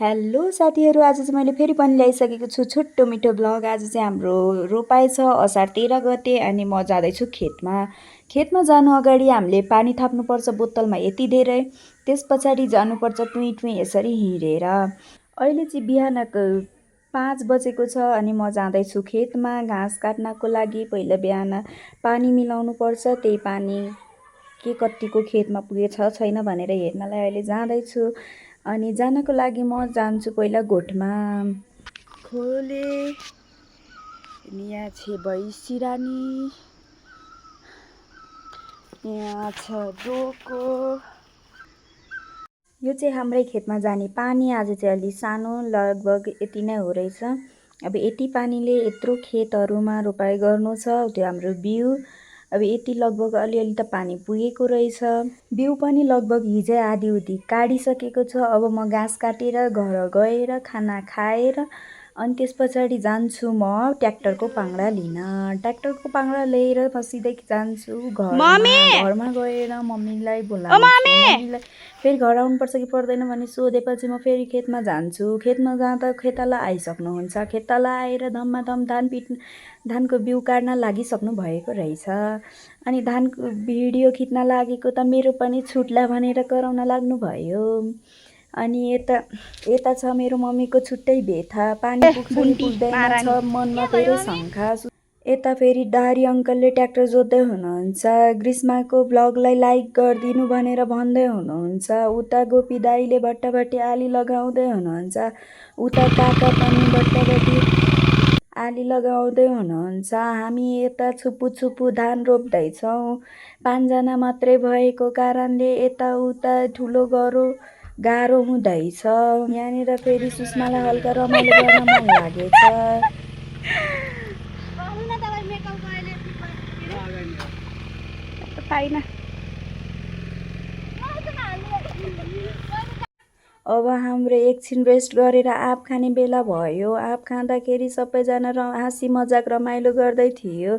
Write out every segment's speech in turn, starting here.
Hello साथीहरू, आज चाहिँ मैले फेरि पनि ल्याइसकेको छु छुट्टो मिठो ब्लग। आज चाहिँ हाम्रो रोपाइ छ असार 13 गते अनि म जाँदैछु खेतमा। खेतमा जानु अगाडि हामीले पानी थाप्नुपर्छ बोतलमा यति धेरै। त्यस पछाडि जानुपर्छ टुई टुई यसरी हिँडेर। अहिले चाहिँ बिहानको 5 बजेको छ अनि म जाँदैछु खेतमा घाँस काट्नको लागि। पहिला बिहान पानी मिलाउनुपर्छ, त्यही पानी के कतिको खेतमा पुगेछ छैन भनेर हेर्नलाई अहिले जाँदैछु। अनि जानको लागि म जान्छु पहिला गोठमा। खोले यहाँ छ भैँसी रानी, यहाँ छ डोको। यो चाहिँ हाम्रै खेतमा जाने पानी। आज चाहिँ अलि सानो, लगभग यति नै हो रहेछ। अब यति पानीले यत्रो खेतहरूमा रोपाइ गर्नु छ, त्यो हाम्रो बिउ। अब यति लगभग अलिअलि त पानी पुगेको रहेछ। बिउ पनि लगभग हिजै आधी उधी काटिसकेको छ। अब म घाँस काटेर घर गएर खाना खाएर अनि त्यस पछाडि जान्छु म ट्र्याक्टरको पाङ्ग्रा लिन। ट्र्याक्टरको पाङ्ग्रा लिएर म सिधै जान्छु घरमा गएर मम्मीलाई बोलाउँछु। मम्मीलाई फेरि घर आउनुपर्छ कि पर्दैन भने सोधेपछि म फेरि खेतमा जान्छु। खेतमा जाँदा खेताला आइसक्नुहुन्छ। खेताला आएर धम्माधम धानको बिउ काट्न लागिसक्नु भएको रहेछ। अनि धानको भिडियो खिच्न लागेको त मेरो पनि छुट्ला भनेर कराउन लाग्नुभयो। अनि यता छ मेरो मम्मीको छुट्टै व्यथा, पानी पुग्छ कि पुग्दैन छ मनमा धेरै शङ्का। यता फेरि दारी अङ्कलले ट्र्याक्टर जोत्दै हुनुहुन्छ। ग्रीष्माको ब्लगलाई लाइक गरिदिनु भनेर भन्दै हुनुहुन्छ। उता गोपी दाईले भट्टाभट्टी आली लगाउँदै हुनुहुन्छ। उता काका पनि भट्टाभट्टी आली लगाउँदै हुनुहुन्छ। हामी यता छुपु छुपु धान रोप्दैछौँ। 5 जना मात्रै भएको कारणले यताउता ठुलो गाह्रो हुँदैछ। यहाँनिर फेरि सुषमालाई हल्का रमाइलो गर्न मन लागेछ। अब हाम्रो एकछिन रेस्ट गरेर आँप खाने बेला भयो। आँप खाँदाखेरि सबैजना हाँसी मजाक रमाइलो गर्दै थियो।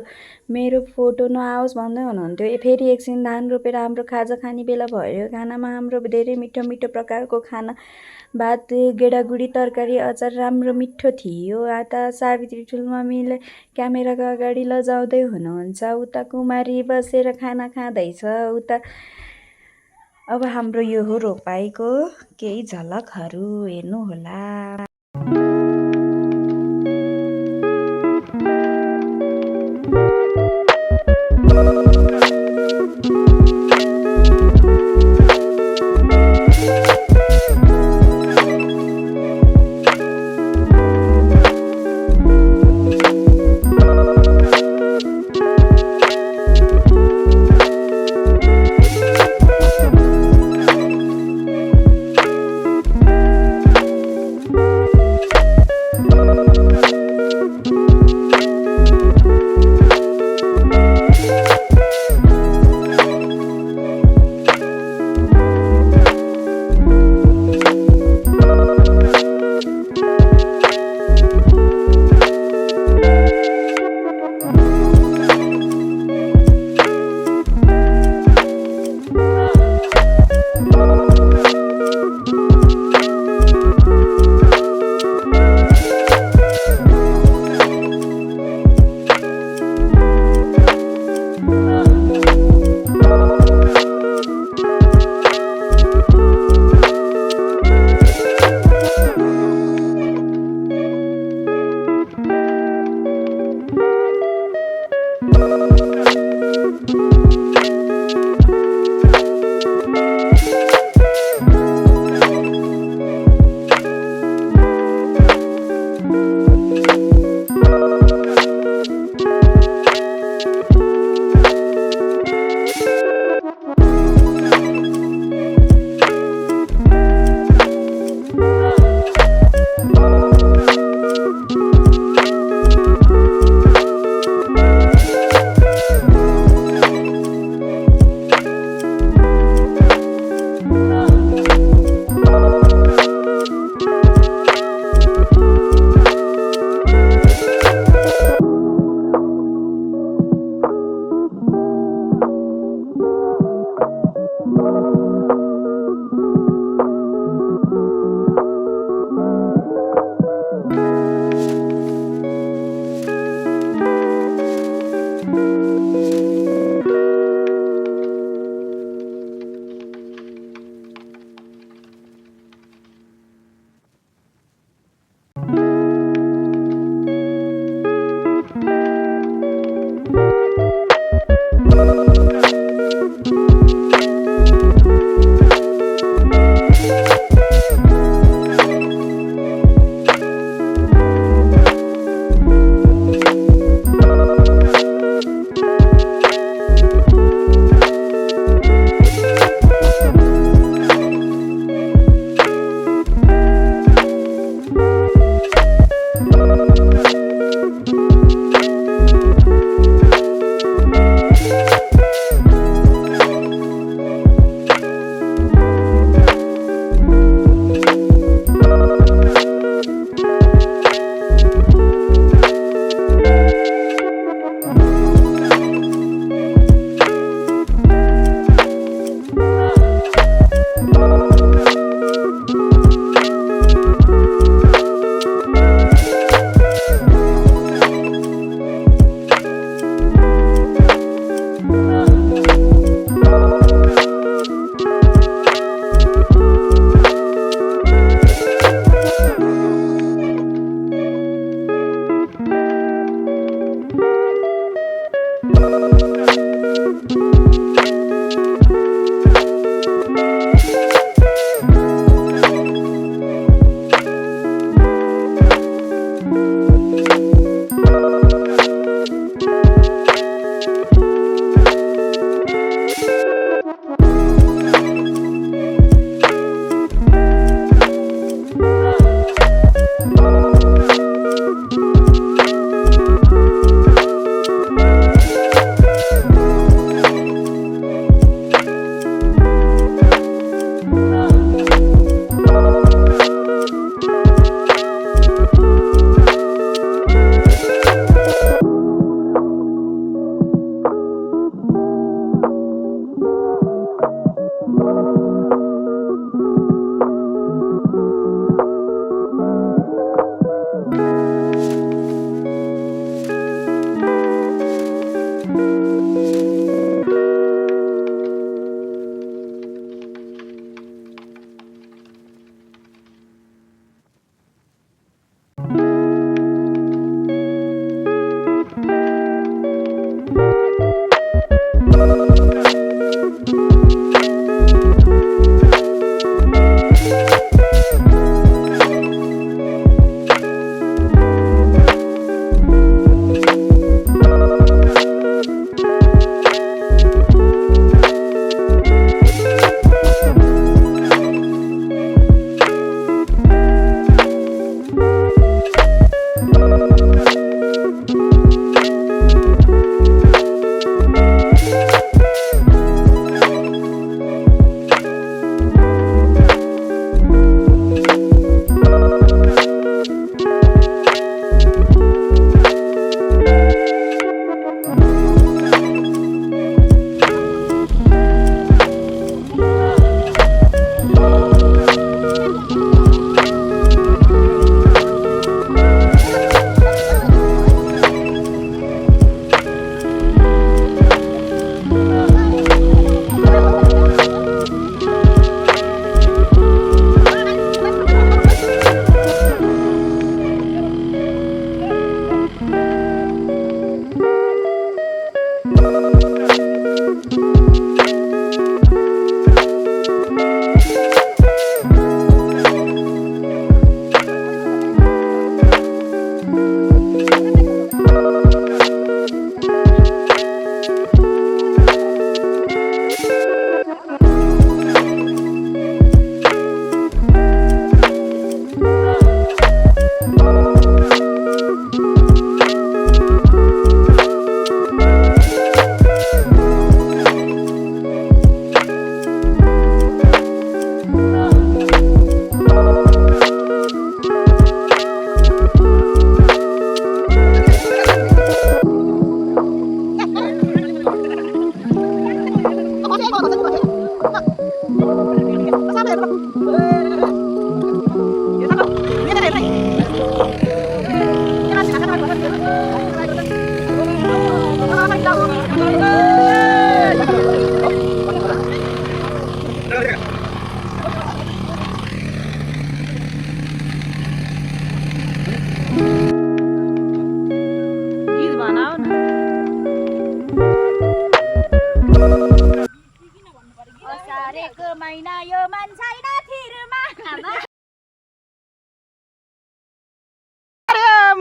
मेरो फोटो नआओस् भन्दै हुनुहुन्थ्यो। फेरि एकछिन धान रोपेर हाम्रो खाजा खाने बेला भयो। खानामा हाम्रो धेरै मिठो मिठो प्रकारको खाना, भात, गेडागुडी, तरकारी, अचार राम्रो मिठो थियो। आता सावित्री ठुलमम्मीले क्यामेराको अगाडि लजाउँदै हुनुहुन्छ। उता कुमारी बसेर खाना खाँदैछ। उता अब हाम्रो यो हो रोपाइको केही झलकहरू हेर्नुहोला।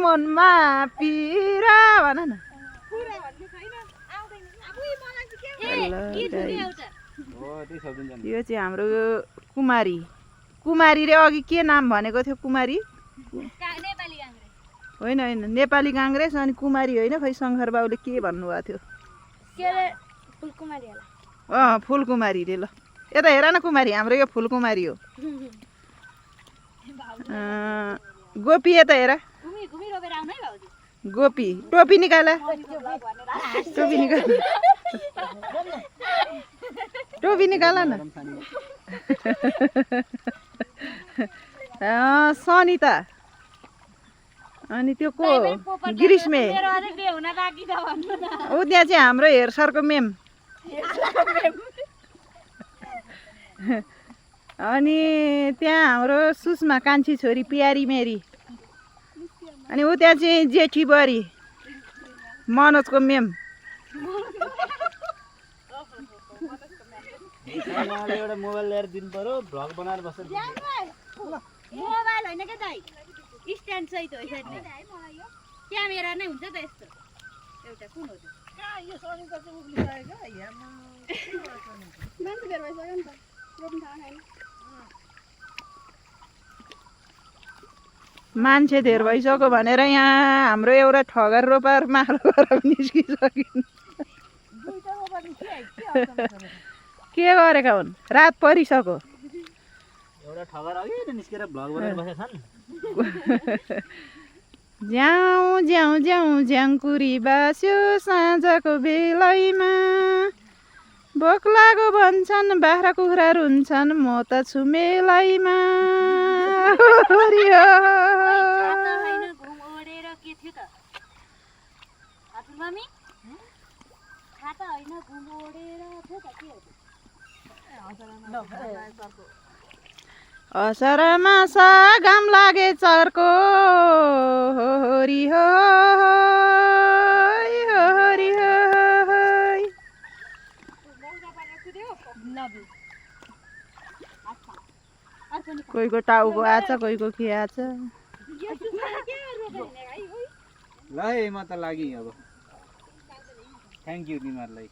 मनमा पिरा भन न यो चाहिँ हाम्रो कुमारी कुमारी रे अघि के नाम भनेको थियो कुमारी होइन होइन नेपाली काङ्ग्रेस अनि कुमारी होइन खै शङ्कर बाबुले के भन्नुभएको थियो फुलकुमारी रे ल यता हेर न कुमारी हाम्रो यो फुलकुमारी हो गोपी यता हेर गोपी टोपी निकाला टोपी निकाला टोपी निकाला न सनिता अनि त्यो को गिरिशमे ऊ त्यहाँ चाहिँ हाम्रो हेरसरको मेम अनि त्यहाँ हाम्रो सुषमा कान्छी छोरी प्यारी मेरी अनि ऊ त्यहाँ चाहिँ जेठी बरी मनोजको मेम एउटा मोबाइल ल्याएर दिनु पर्यो भ्लग बनाएर बसेर मोबाइल होइन के दाइ स्ट्यान्ड सहित हो यसरी नै क्यामेरा नै हुन्छ त यस्तो एउटा कुन हो यो सनिता चाहिँ उक्लिसक्यो मान्छे बेर भइसक्यो नि त रोप्नु थाहा छैन मान्छे धेर भइसक्यो भनेर यहाँ हाम्रो एउटा ठगर रोपार मारो गरेर निस्किसकिन् के गरेका हुन् रात परिसक्यो एउटा ठगर अघि निस्केर भ्लग बनाएर बसेका छन् ज्याउ ज्याउ ज्याउ ज्याङकुरी बास्यो साँझको बेलैमा भोक लागो भन्छन् बाख्रा कुखुरा रुन्छन् म त छु मेलैमा असरमा घाम लागे चर्को होरी हो होरी हो कोहीको टाउको आछ कोहीको के आछ ल है म त लागि अब थ्याङ्क यू तिमीहरूलाई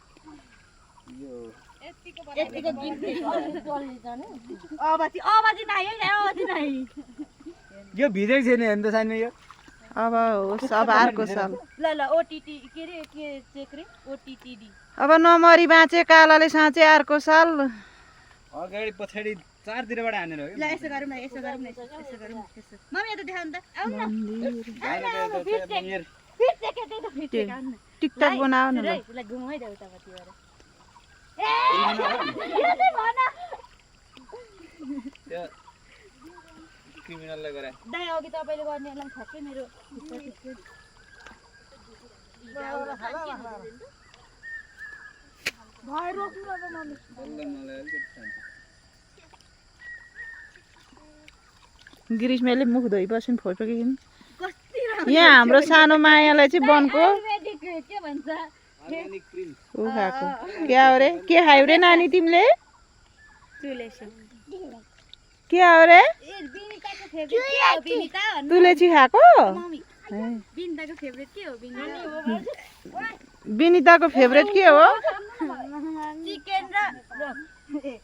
यो यो भिजेको छैन हेर्नु त सानो यो अब होस् अब अर्को साल ल ओटीटी के रे के चेक रे ओटीटीडी अब नमरी बाँचे कालाले साँचे अर्को साल अगाडि पछाडि चारतिरबाट हानेर हो ल यसो गरौँ न यसो गरौँ न यसो गरौँ यसो मम्मी यता देखाउनु त आउन टिकटक बनाऊ न ल घुमाउ है उतापट्टि गएर क्रिमिनललाई गरे दाइ अघि तपाईँले गर्नेलाई ठ्याक्कै मेरो भाइ रोक्नु अब मम्मी गिरिशमेले मुख धोइबस्छन् फोटो खिच्नु यहाँ हाम्रो सानो मायालाई चाहिँ बनको के भन्छ ऊ खाएको क्या हो रे के खायौ रे नानी तिमीले के हो रे तुलेची खाएको बिनिताको फेभरेट के हो बिनिताको फेभरेट के हो चिकन र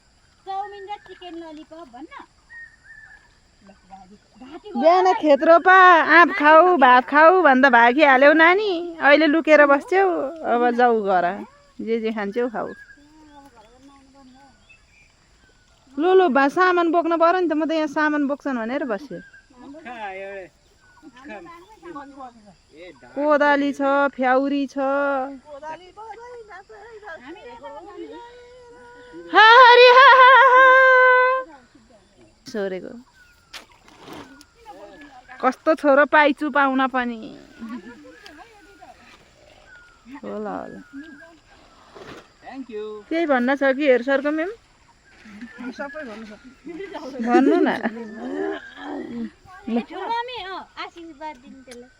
चाउमिन र चिकन ललिपप भन्न बिहान खेत रोपा आँप खाऊ भात खाऊ भन्दा भागिहाल्यौ नानी अहिले लुकेर बस्छौ अब जाऊ घर जे खान्छौ खाऊ लो सामान बोक्नु पर्यो नि त म त यहाँ सामान बोक्छन् भनेर बसेँ कोदाली छ फ्याउरी छ सोरेको कस्तो छोरो पाइछु पाउन पनि होला होला त्यही भन्न छ कि हेरसरको मेम भन्नु न आशीर्वाद दिनु त्यसलाई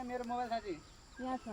मेरो मोबाइल साथी यहाँ छ